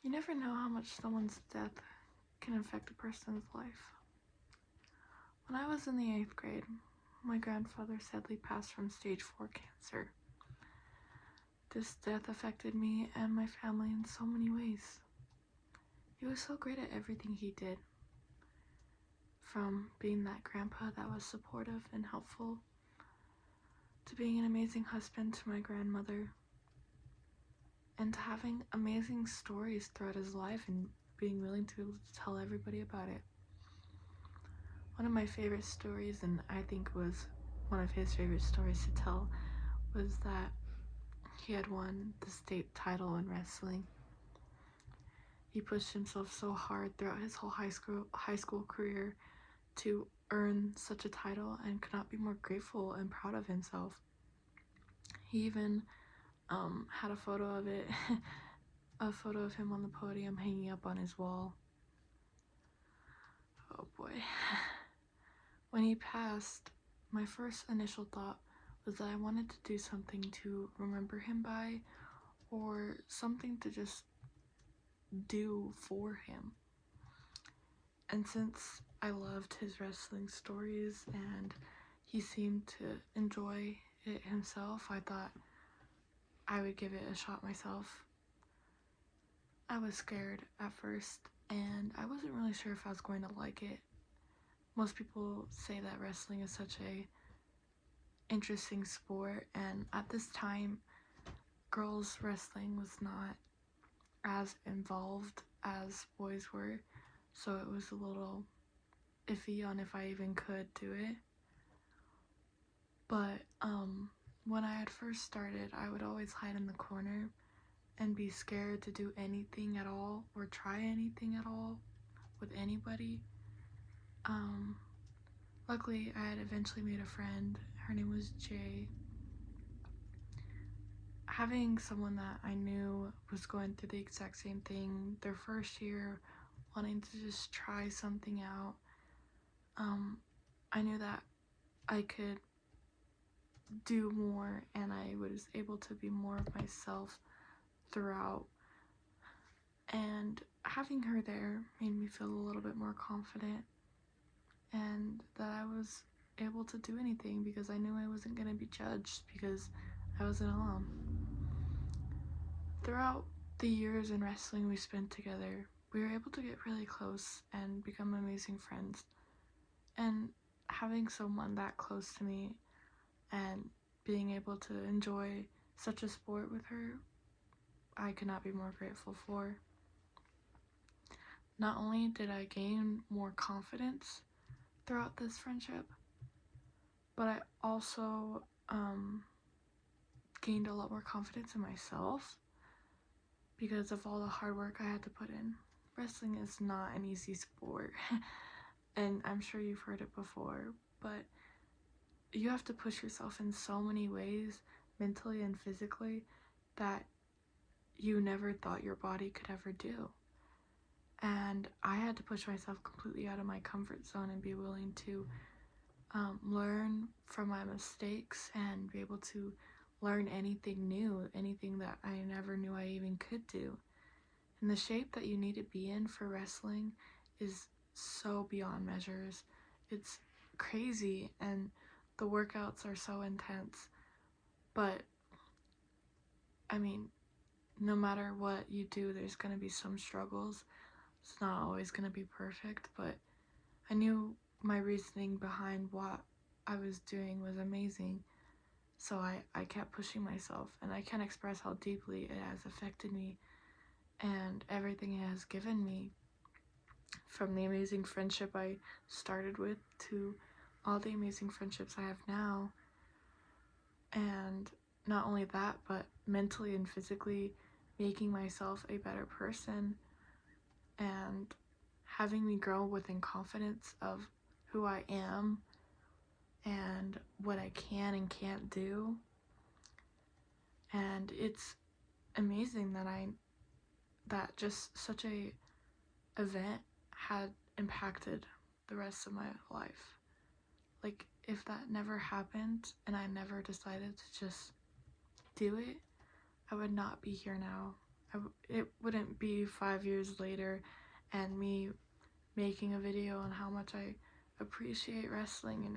You never know how much someone's death can affect a person's life. When I was in the 8th grade, my grandfather sadly passed from stage 4 cancer. This death affected me and my family in so many ways. He was so great at everything he did, from being that grandpa that was supportive and helpful, to being an amazing husband to my grandmother, and to having amazing stories throughout his life and being willing to tell everybody about it. One of my favorite stories, and I think was one of his favorite stories to tell, was that he had won the state title in wrestling. He pushed himself so hard throughout his whole high school career to earn such a title and could not be more grateful and proud of himself. He even had a photo of it, a photo of him on the podium hanging up on his wall. Oh boy. When he passed, my first initial thought was that I wanted to do something to remember him by, or something to just do for him. And since I loved his wrestling stories and he seemed to enjoy it himself, I thought I would give it a shot myself. I was scared at first and I wasn't really sure if I was going to like it. Most people say that wrestling is such a interesting sport, and at this time girls wrestling was not as involved as boys were, so it was a little iffy on if I even could do it. But when I had first started, I would always hide in the corner and be scared to do anything at all or try anything at all with anybody. Luckily I had eventually made a friend. Her name was Jay. Having someone that I knew was going through the exact same thing, their first year, wanting to just try something out, I knew that I could do more and I was able to be more of myself throughout. And having her there made me feel a little bit more confident and that I was able to do anything because I knew I wasn't going to be judged because I wasn't alone. Throughout the years in wrestling we spent together, we were able to get really close and become amazing friends. And having someone that close to me and being able to enjoy such a sport with her, I could not be more grateful for. Not only did I gain more confidence throughout this friendship, but I also gained a lot more confidence in myself because of all the hard work I had to put in. Wrestling is not an easy sport, and I'm sure you've heard it before, but you have to push yourself in so many ways, mentally and physically, that you never thought your body could ever do. And I had to push myself completely out of my comfort zone and be willing to learn from my mistakes and be able to learn anything new, anything that I never knew I even could do. And the shape that you need to be in for wrestling is so beyond measures. It's crazy and the workouts are so intense. But I mean, no matter what you do, there's going to be some struggles. It's not always going to be perfect, but I knew my reasoning behind what I was doing was amazing. So I kept pushing myself, and I can't express how deeply it has affected me and everything it has given me, from the amazing friendship I started with to all the amazing friendships I have now. And not only that, but mentally and physically making myself a better person and having me grow within confidence of who I am and what I can and can't do. And it's amazing that just such a event had impacted the rest of my life. Like, if that never happened and I never decided to just do it, I would not be here now. it wouldn't be 5 years later and me making a video on how much I appreciate wrestling and